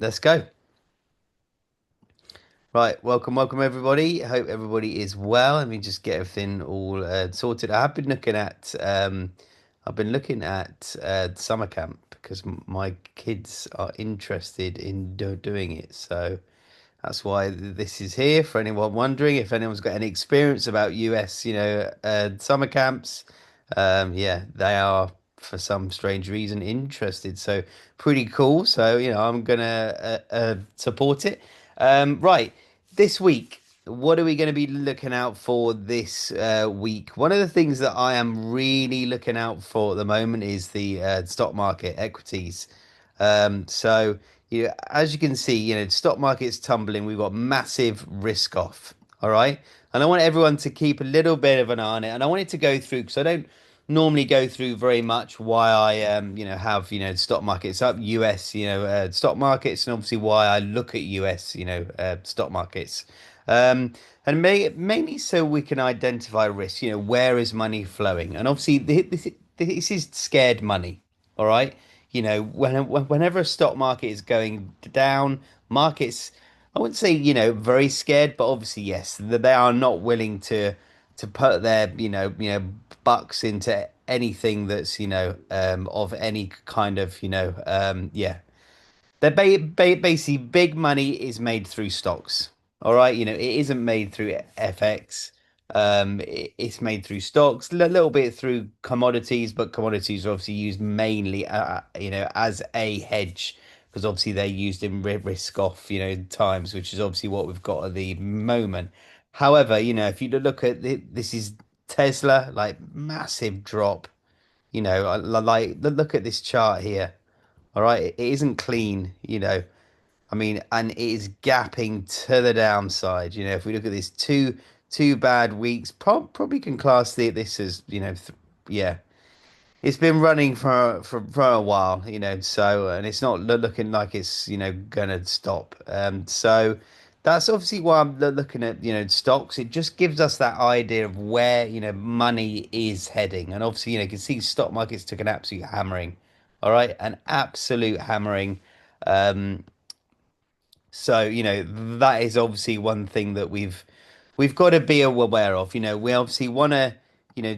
Let's go. Right, welcome everybody. Hope everybody is well. Let me just get everything all sorted. I've been looking at summer camp because my kids are interested in doing it. So that's why this is here for anyone wondering if anyone's got any experience about US, summer camps. Yeah, they are for some strange reason interested. So pretty cool. So, I'm gonna support it. Right, this week, what are we going to be looking out for this week? One of the things that I am really looking out for at the moment is the stock market equities. So, as you can see, stock market's tumbling. We've got massive risk off. All right. And I want everyone to keep a little bit of an eye on it. And I wanted to go through because I don't normally go through very much why I have stock markets up US stock markets, and obviously why I look at US stock markets, and mainly so we can identify risk. Where is money flowing? And obviously this is scared money. All right. Whenever a stock market is going down, markets, I wouldn't say, very scared, but obviously, yes, they are not willing to put their, bucks into anything that's, of any kind of, yeah. They're basically big money is made through stocks. All right, it isn't made through FX. It's made through stocks, a little bit through commodities, but commodities are obviously used mainly, as a hedge because obviously they're used in risk off, times, which is obviously what we've got at the moment. However, if you look at this is Tesla, like massive drop. Like look at this chart here. All right, it isn't clean. I mean, and it is gapping to the downside. If we look at this two bad weeks, probably can class this as yeah, it's been running for a while. So and it's not looking like it's gonna stop. So that's obviously why I'm looking at stocks. It just gives us that idea of where money is heading, and obviously you can see stock markets took an absolute hammering. All right, an absolute hammering. Um, so, that is obviously one thing that we've got to be aware of. We obviously want to,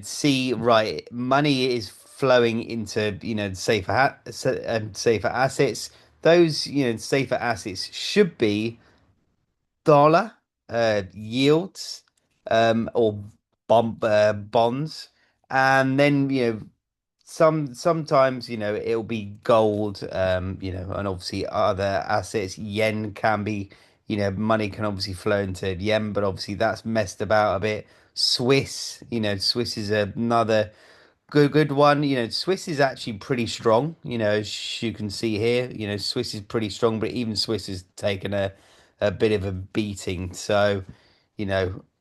see right, money is flowing into, safer assets. Those, safer assets should be dollar yields or bonds, and then sometimes it'll be gold, and obviously other assets. Yen can be, money can obviously flow into yen, but obviously that's messed about a bit. Swiss is another good one. Swiss is actually pretty strong. As you can see here, Swiss is pretty strong, but even Swiss has taken a bit of a beating. So,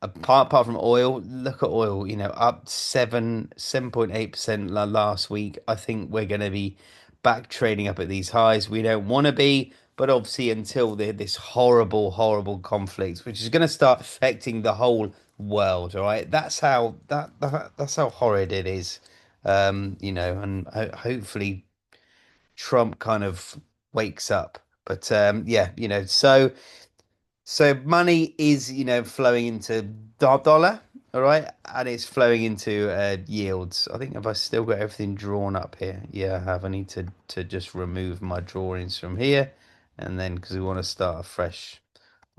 apart from oil, look at oil. Up 7.8% last week. I think we're going to be back trading up at these highs. We don't want to be, but obviously until this horrible conflict, which is going to start affecting the whole world. All right, that's how horrid it is. And hopefully Trump kind of wakes up. But yeah, so money is, flowing into dollar, all right, and it's flowing into yields. I think have I still got everything drawn up here? Yeah, I have. I need to just remove my drawings from here, and then because we want to start afresh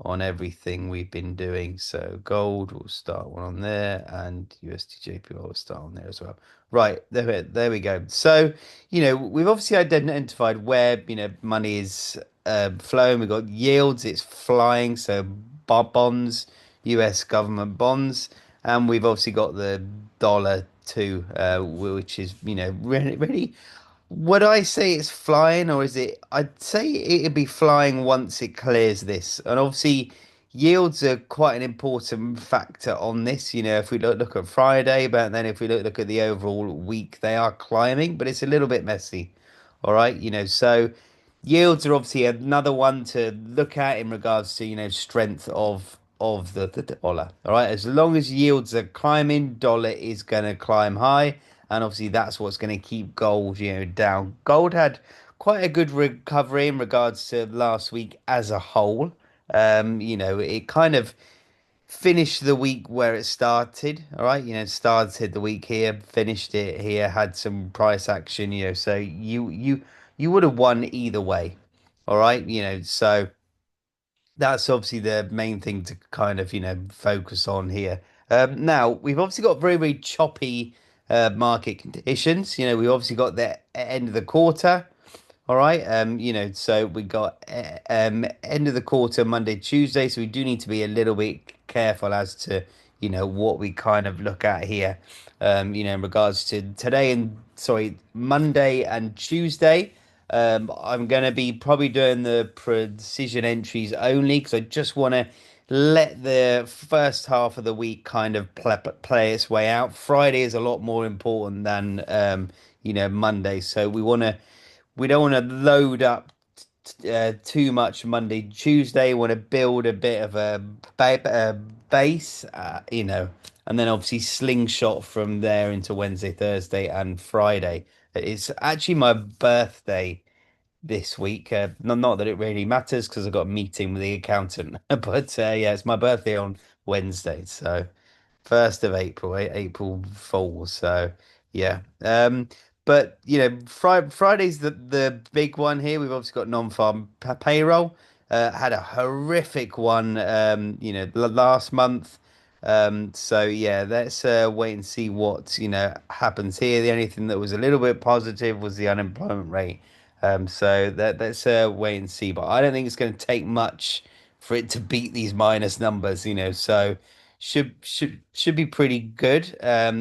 on everything we've been doing. So gold, we'll start one on there, and USDJPY will start on there as well. Right, there we go. So, we've obviously identified where, money is flowing. We've got yields, it's flying. So bonds, US government bonds, and we've obviously got the dollar too, which is, really would I say it's flying, or is it? I'd say it'd be flying once it clears this. And obviously, yields are quite an important factor on this. If we look at Friday, but then if we look at the overall week, they are climbing, but it's a little bit messy. All right, so yields are obviously another one to look at in regards to, strength of the dollar. All right, as long as yields are climbing, dollar is going to climb high, and obviously that's what's going to keep gold, down. Gold had quite a good recovery in regards to last week as a whole. It kind of finished the week where it started. All right, started the week here, finished it here, had some price action. So you would have won either way. All right, so that's obviously the main thing to kind of focus on here. Now we've obviously got very very choppy market conditions. We obviously got the end of the quarter. All right. So we got end of the quarter Monday, Tuesday. So we do need to be a little bit careful as to, what we kind of look at here. In regards to today and sorry, Monday and Tuesday. I'm going to be probably doing the precision entries only because I just want to let the first half of the week kind of play its way out. Friday is a lot more important than Monday, so we don't want to load up too much Monday, Tuesday. Want to build a bit of a base, and then obviously slingshot from there into Wednesday, Thursday, and Friday. It's actually my birthday this week. Not that it really matters because I got a meeting with the accountant, but yeah, it's my birthday on Wednesday, so. 1st of April, April Fool. So yeah. But Friday's the big one here. We've obviously got non-farm payroll. Had a horrific one, last month. So yeah, let's wait and see what happens here. The only thing that was a little bit positive was the unemployment rate. So let's wait and see. But I don't think it's going to take much for it to beat these minus numbers. So should be pretty good.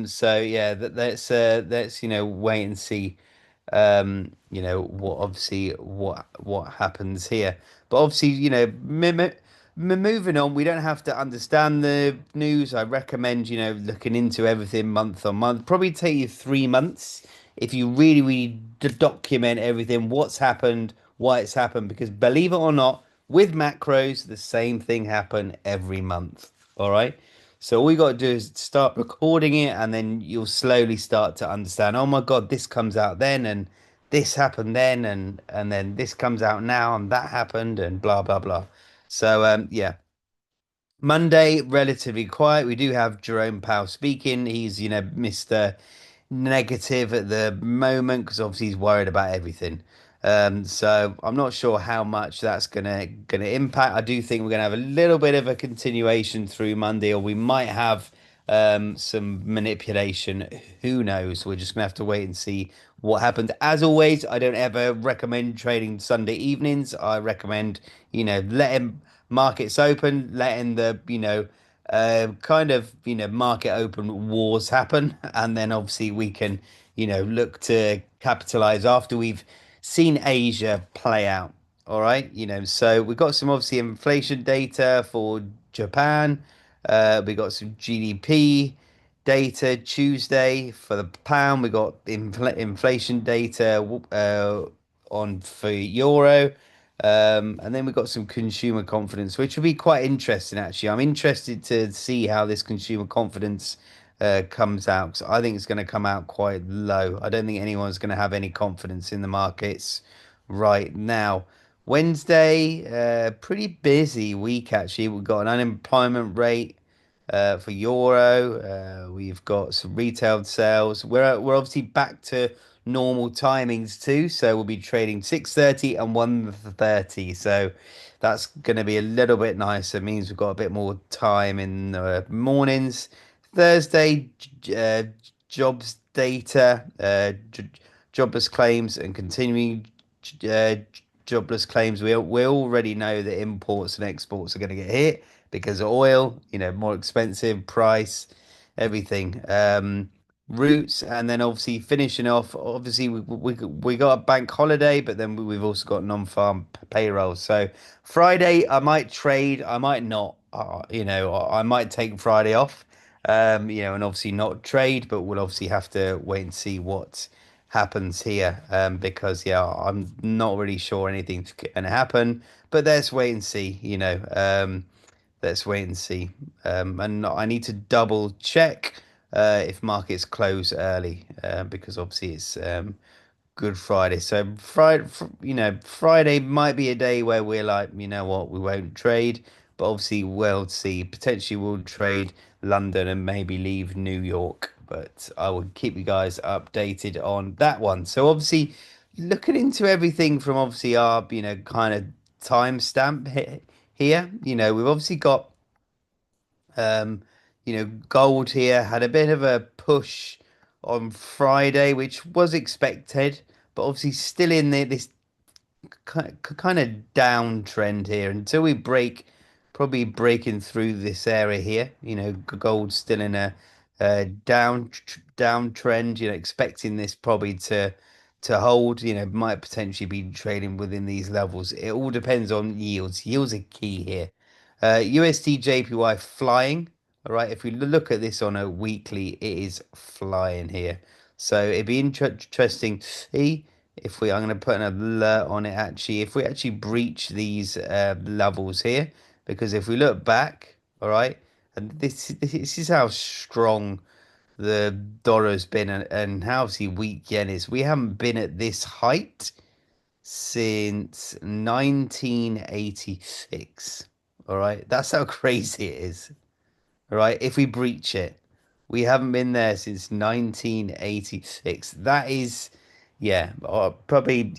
So yeah, let's wait and see. What obviously what happens here. But obviously, moving on, we don't have to understand the news. I recommend looking into everything month on month. Probably take you 3 months if you really really document everything, what's happened, why it's happened. Because believe it or not, with macros, the same thing happen every month. All right. So all you got to do is start recording it, and then you'll slowly start to understand. Oh my God, this comes out then, and this happened then, and then this comes out now, and that happened, and blah blah blah. So yeah, Monday relatively quiet. We do have Jerome Powell speaking. He's Mr. Negative at the moment because obviously he's worried about everything. So I'm not sure how much that's gonna impact. I do think we're gonna have a little bit of a continuation through Monday, or we might have some manipulation. Who knows? We're just gonna have to wait and see what happens. As always, I don't ever recommend trading Sunday evenings. I recommend letting markets open, letting the kind of market open wars happen, and then obviously we can look to capitalize after we've seen Asia play out. All right, so we got some obviously inflation data for Japan. We got some GDP data Tuesday for the pound. We got inflation data on for euro. And then we've got some consumer confidence, which will be quite interesting, actually. I'm interested to see how this consumer confidence comes out because I think it's going to come out quite low. I don't think anyone's going to have any confidence in the markets right now. Wednesday, pretty busy week, actually. We've got an unemployment rate for euro. We've got some retail sales. We're obviously back to normal timings too, so we'll be trading 6:30 and 1:30. So that's going to be a little bit nicer. It means we've got a bit more time in the mornings. Thursday, jobs data, jobless claims, and continuing uh, jobless claims. We already know that imports and exports are going to get hit because of oil, more expensive price, everything. Routes, and then obviously finishing off. Obviously, we got a bank holiday, but then we've also got non-farm payroll. So Friday, I might trade, I might not. I might take Friday off, and obviously not trade, but we'll obviously have to wait and see what happens here, because yeah, I'm not really sure anything's gonna happen. But let's wait and see. Let's wait and see. And I need to double check if markets close early, because obviously it's Good Friday. So Friday, Friday might be a day where we're like, you know what, we won't trade, but obviously we'll see. Potentially we'll trade London and maybe leave New York, but I will keep you guys updated on that one. So obviously looking into everything from obviously our, kind of timestamp here, we've obviously got um, gold here had a bit of a push on Friday, which was expected, but obviously still in this kind of downtrend here until we probably breaking through this area here. Gold's still in a downtrend. Expecting this probably to hold. Might potentially be trading within these levels. It all depends on yields. Yields are key here. USDJPY flying. All right, if we look at this on a weekly, it is flying here. So it'd be interesting to see if I'm going to put an alert on it actually, if we actually breach these levels here, because if we look back, all right, and this is how strong the dollar's been and how obviously weak yen is. We haven't been at this height since 1986. All right, that's how crazy it is. All right, if we breach it, we haven't been there since 1986. That is, yeah, probably,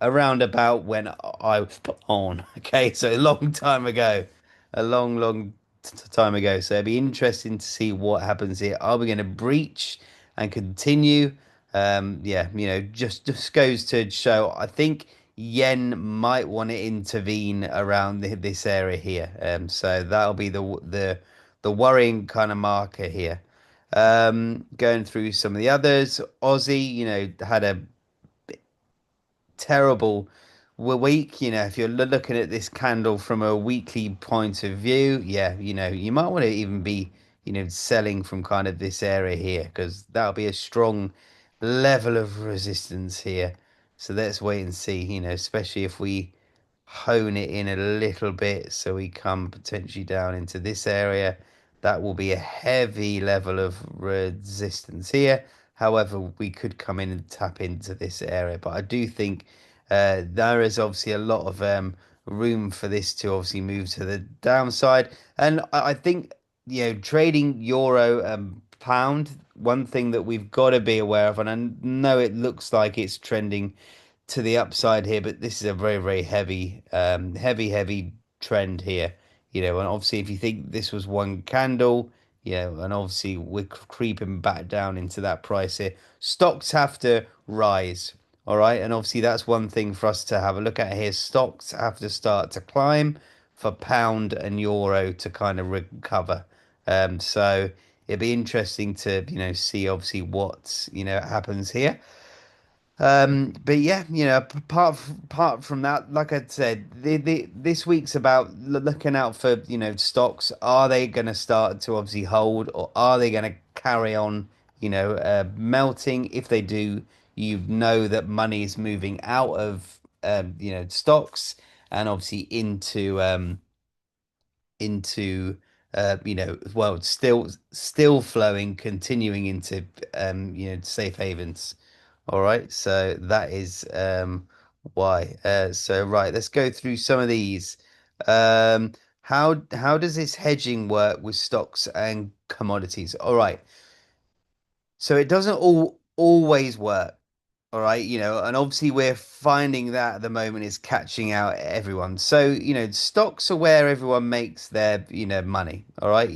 around about when I was born. Okay, so a long time ago, a long time ago. So it'd be interesting to see what happens here. Are we going to breach and continue? Yeah, just goes to show. I think yen might want to intervene around this area here. So that'll be the worrying kind of marker here. Going through some of the others, Aussie, had a terrible week. If you're looking at this candle from a weekly point of view, yeah, you might want to even be, selling from kind of this area here because that'll be a strong level of resistance here. So let's wait and see, especially if we hone it in a little bit so we come potentially down into this area. That will be a heavy level of resistance here. However, we could come in and tap into this area, but I do think there is obviously a lot of room for this to obviously move to the downside. And I think, trading euro and pound, one thing that we've got to be aware of, and I know it looks like it's trending to the upside here, but this is a very, very heavy, heavy trend here. And obviously, if you think this was one candle, and obviously we're creeping back down into that price here. Stocks have to rise, all right, and obviously that's one thing for us to have a look at here. Stocks have to start to climb for pound and euro to kind of recover. So it'd be interesting to see obviously what happens here. But yeah, apart from that, like I said, this week's about looking out for stocks. Are they going to start to obviously hold, or are they going to carry on melting? If they do, you know that money is moving out of stocks and obviously into well, still flowing, continuing into safe havens. All right, so that is why. So right, let's go through some of these. How does this hedging work with stocks and commodities? All right, so it doesn't always work. All right, and obviously we're finding that at the moment is catching out everyone. So, stocks are where everyone makes their, money. All right,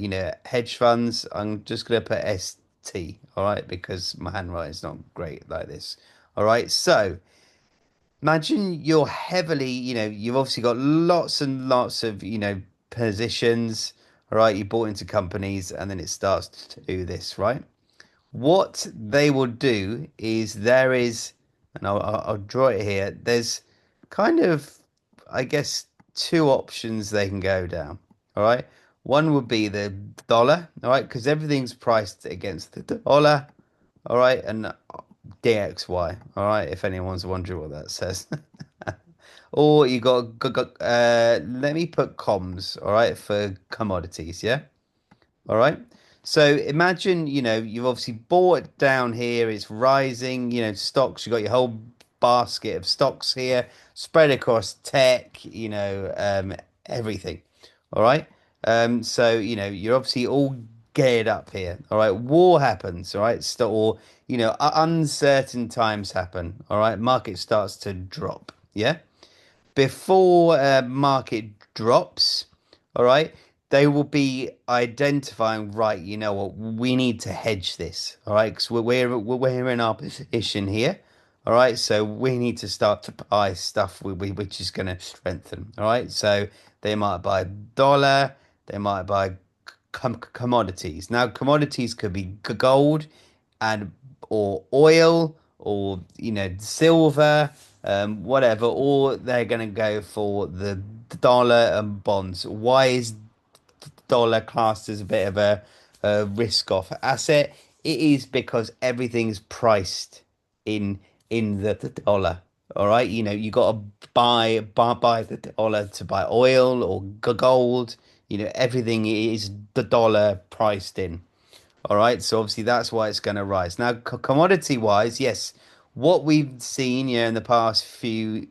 hedge funds, I'm just gonna put ST, all right, because my handwriting's not great like this. All right, so imagine you're heavily, you've obviously got lots and lots of, positions, all right, you bought into companies and then it starts to do this, right? What they will do is there is, and I'll draw it here. There's kind of, I guess, two options they can go down. All right. One would be the dollar. All right, because everything's priced against the dollar. All right, and DXY. All right, if anyone's wondering what that says. Or you got let me put comms. All right, for commodities. Yeah. All right. So imagine, you've obviously bought it down here, it's rising, stocks, you've got your whole basket of stocks here, spread across tech, everything. All right. So, you're obviously all geared up here. All right. War happens. All right. Or, uncertain times happen. All right. Market starts to drop. Yeah. Before market drops, all right, they will be identifying, right, you know what, we need to hedge this, all right, because we're in our position here, all right, so we need to start to buy stuff which is going to strengthen, all right, so they might buy dollar, they might buy commodities. Now, commodities could be gold and or oil or silver, whatever, or they're going to go for the dollar and bonds. Why is dollar classed as a bit of a risk off asset? It is because everything's priced in the dollar. All right, you got to buy the dollar to buy oil or gold. Everything is the dollar priced in. All right, so obviously that's why it's going to rise. Now, commodity wise, yes, what we've seen, in the past few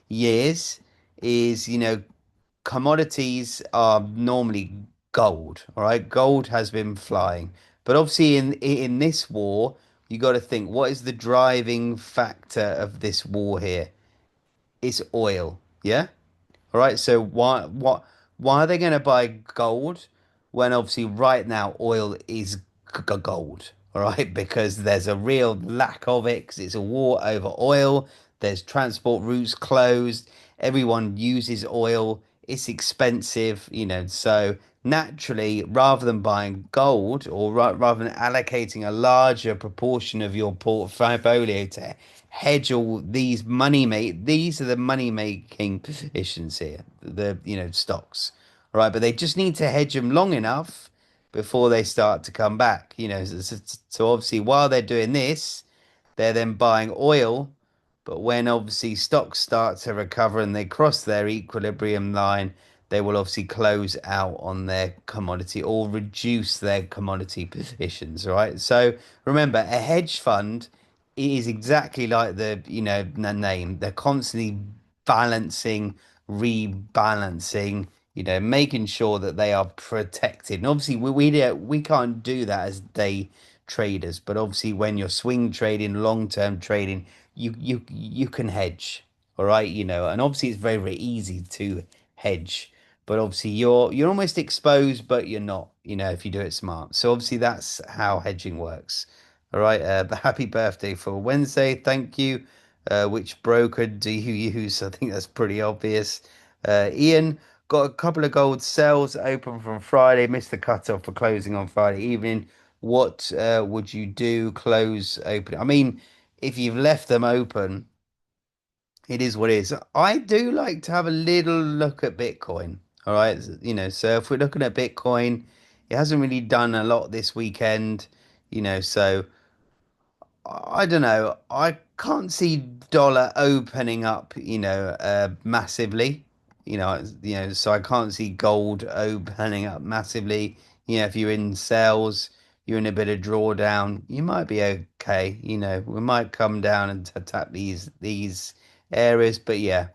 years is, commodities are normally gold. All right, gold has been flying, but obviously in this war, you got to think, what is the driving factor of this war here? It's oil. Yeah. All right, so why are they going to buy gold when obviously right now oil is gold? All right, because there's a real lack of it because it's a war over oil. There's transport routes closed. Everyone uses oil. It's expensive, so naturally, rather than buying gold or rather than allocating a larger proportion of your portfolio to hedge all these these are the money making positions here, the stocks, right? But they just need to hedge them long enough before they start to come back, so obviously while they're doing this, they're then buying oil, but when obviously stocks start to recover and they cross their equilibrium line, they will obviously close out on their commodity or reduce their commodity positions, right? So remember, a hedge fund is exactly like the name. They're constantly balancing, rebalancing, making sure that they are protected. And obviously, we can't do that as day traders, but obviously, when you're swing trading, long term trading, you can hedge, all right, and obviously it's very very easy to hedge, but obviously you're almost exposed, but you're not, if you do it smart. So obviously that's how hedging works. All right, happy birthday for Wednesday. Thank you. Which broker do you use? I think that's pretty obvious. Ian, got a couple of gold sales open from Friday. Missed the cutoff for closing on Friday evening. What would you do? Close open. I mean, if you've left them open, it is what it is. I do like to have a little look at Bitcoin. All right. So if we're looking at Bitcoin, it hasn't really done a lot this weekend, so I don't know. I can't see dollar opening up, massively. So I can't see gold opening up massively. If you're in sales, you're in a bit of drawdown, you might be okay. We might come down and tap these areas, but yeah.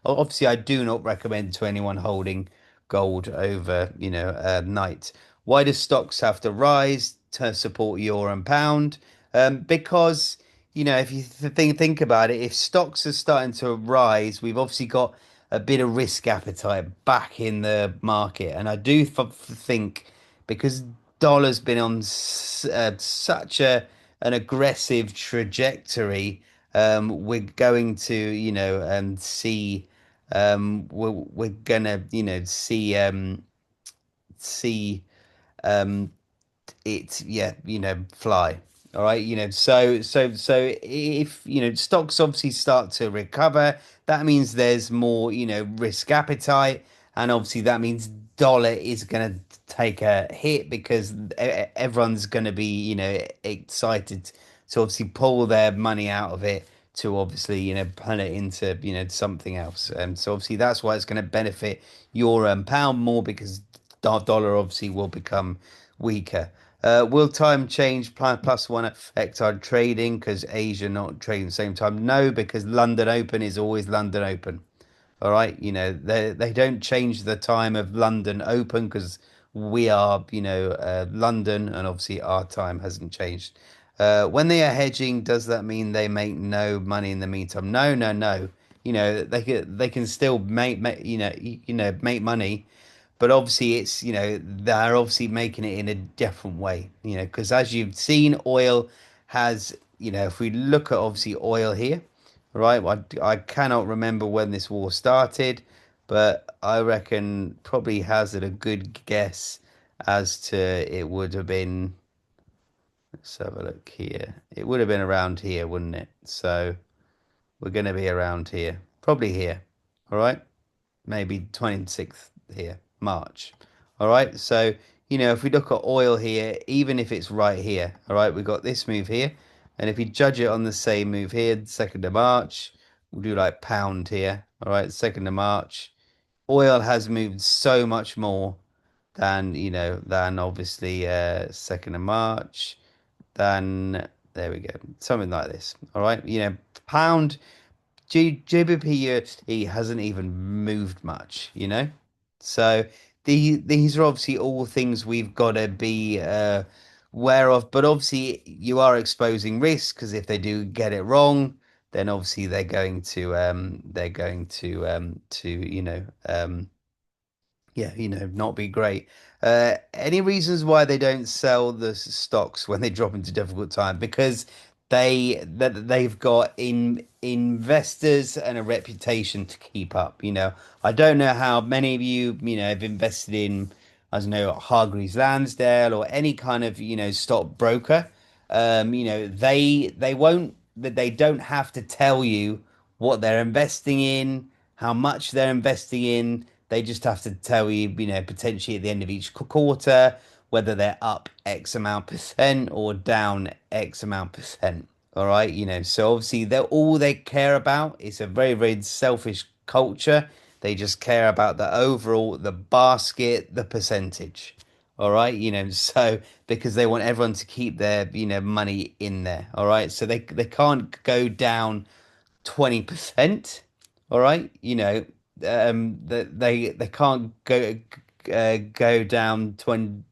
Obviously, I do not recommend to anyone holding gold over, night. Why do stocks have to rise to support euro and pound? Because, if you think about it, if stocks are starting to rise, we've obviously got a bit of risk appetite back in the market, and I do think because dollar's been on such an aggressive trajectory, we're going to, see we're gonna see it, yeah, fly. All right, so if stocks obviously start to recover, that means there's more risk appetite, and obviously that means dollar is going to take a hit because everyone's going to be excited to obviously pull their money out of it to obviously pull it into something else. So obviously that's why it's going to benefit euro and pound more because dollar obviously weaker. Will time change plus one affect our trading because Asia not trading at the same time? No, because London Open is always London Open. All right, they don't change the time of London Open because we are, London, and obviously our time hasn't changed. When they are hedging, does that mean they make no money in the meantime? No, no, no. They can still make make money, but obviously it's they're obviously making it in a different way. Because as you've seen, oil has if we look at obviously oil here, right? I cannot remember when this war started, but I reckon probably hazard a good guess as to it would have been. Let's have a look here. It would have been around here, wouldn't it? So we're going to be around here, probably here. All right, maybe 26th here, March. All right, so if we look at oil here, even if it's right here, all right, we've got this move here, and if we judge it on the same move here, 2nd of March, we'll do like pound here, all right, 2nd of March. Oil has moved so much more than than obviously 2nd of March, than there we go, something like this. All right, pound. GBP USD hasn't even moved much. So these are obviously all things we've got to be aware of. But obviously, you are exposing risk because if they do get it wrong, then obviously they're going to yeah, not be great. Any reasons why they don't sell the stocks when they drop into difficult time? Because they've got investors and a reputation to keep up. I don't know how many of you have invested in, I don't know, Hargreaves Lansdale or any kind of stock broker. They won't they don't have to tell you what they're investing in, how much they're investing in. They just have to tell you, potentially at the end of each quarter, whether they're up X amount percent or down X amount percent. All right, so obviously they're all they care about. It's a very, very selfish culture. They just care about the overall, the basket, the percentage. All right, so because they want everyone to keep their, money in there. All right, so they can't go down 20%. All right, they can't go down 20%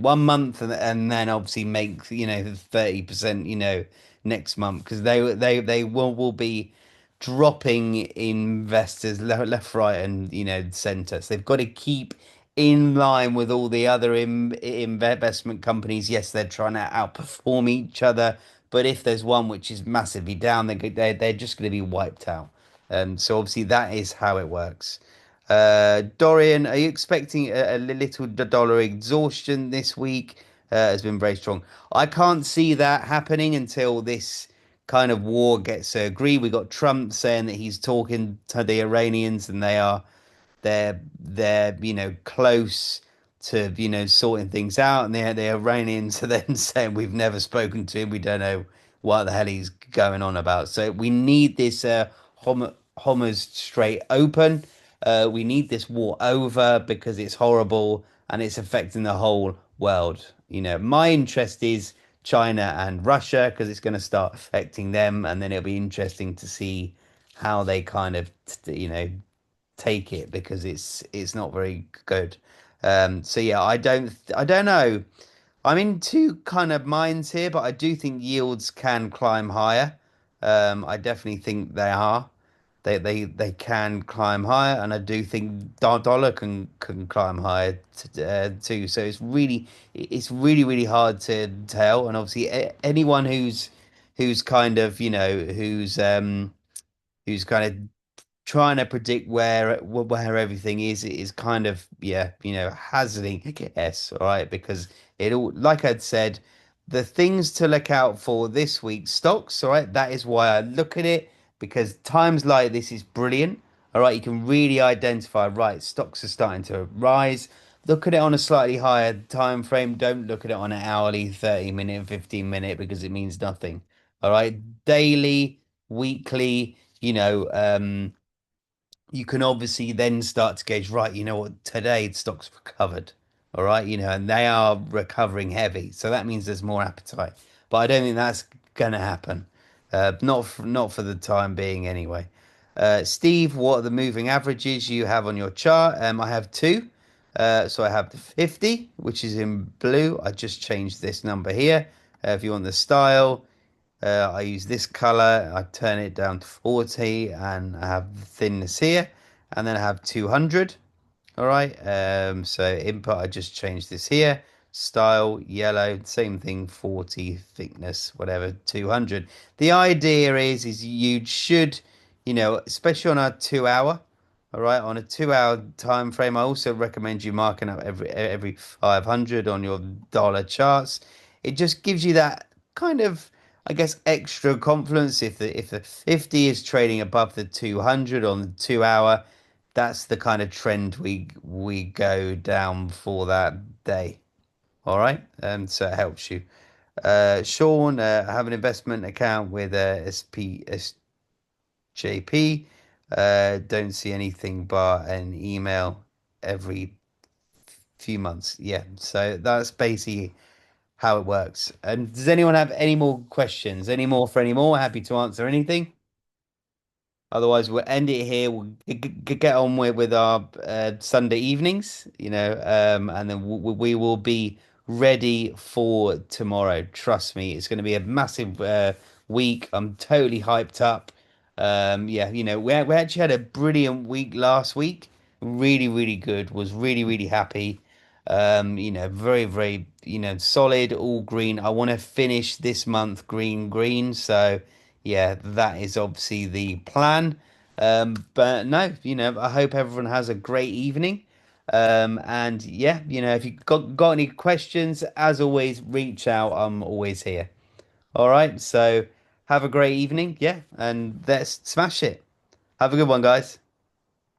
one month and then obviously make 30% next month because they will be dropping investors left, right, and center. So they've got to keep in line with all the other investment companies. Yes, they're trying to outperform each other, but if there's one which is massively down, they're just going to be wiped out. So obviously that is how it works. Dorian, are you expecting a little dollar exhaustion this week? Has been very strong. I can't see that happening until this kind of war gets agreed. We got Trump saying that he's talking to the Iranians and they're close to sorting things out, and the Iranians are then saying we've never spoken to him, we don't know what the hell he's going on about. So we need this Hormuz Strait open. We need this war over because it's horrible and it's affecting the whole world. My interest is China and Russia because it's going to start affecting them, and then it'll be interesting to see how they kind of take it because it's not very good. So yeah, I don't know. I'm in two kind of minds here, but I do think yields can climb higher. I definitely think they are. They can climb higher, and I do think dollar can climb higher too. So it's really hard to tell. And obviously, anyone who's kind of who's kind of trying to predict where everything is kind of hazarding a guess, all right? Because it all, like I'd said, the things to look out for this week's stocks, all right? That is why I look at it because times like this is brilliant. All right, you can really identify, right, stocks are starting to rise. Look at it on a slightly higher time frame. Don't look at it on an hourly, 30 minute, 15 minute because it means nothing. All right, daily, weekly, you can obviously then start to gauge, right, you know what, today the stocks recovered. All right, and they are recovering heavy, so that means there's more appetite. But I don't think that's gonna happen. Not for the time being, anyway. Steve, what are the moving averages you have on your chart? I have two. So I have the 50, which is in blue. I just changed this number here. If you want the style, I use this color. I turn it down to 40, and I have the thinness here. And then I have 200. All right. So input, I just changed this here. Style, yellow, same thing, 40, thickness, whatever, 200. The idea is you should, especially on a 2 hour, all right, on a 2 hour time frame. I also recommend you marking up every 500 on your dollar charts. It just gives you that kind of, I guess, extra confidence. If the 50 is trading above the 200 on the 2 hour, that's the kind of trend we go down for that day. All right, so it helps you. Sean, I have an investment account with SPSJP. Don't see anything but an email every few months. Yeah, so that's basically how it works. And does anyone have any more questions? Any more for any more? Happy to answer anything. Otherwise, we'll end it here. We'll get on with our Sunday evenings, and then we will be ready for tomorrow. Trust me, it's going to be a massive week. I'm totally hyped up. Yeah, we actually had a brilliant week last week. Really, really good. Was really, really happy. Very, very, solid, all green. I want to finish this month green, green. So, yeah, that is obviously the plan. But no, I hope everyone has a great evening. And yeah, if you got any questions, as always, reach out. I'm always here. All right. So have a great evening. Yeah. And let's smash it. Have a good one, guys.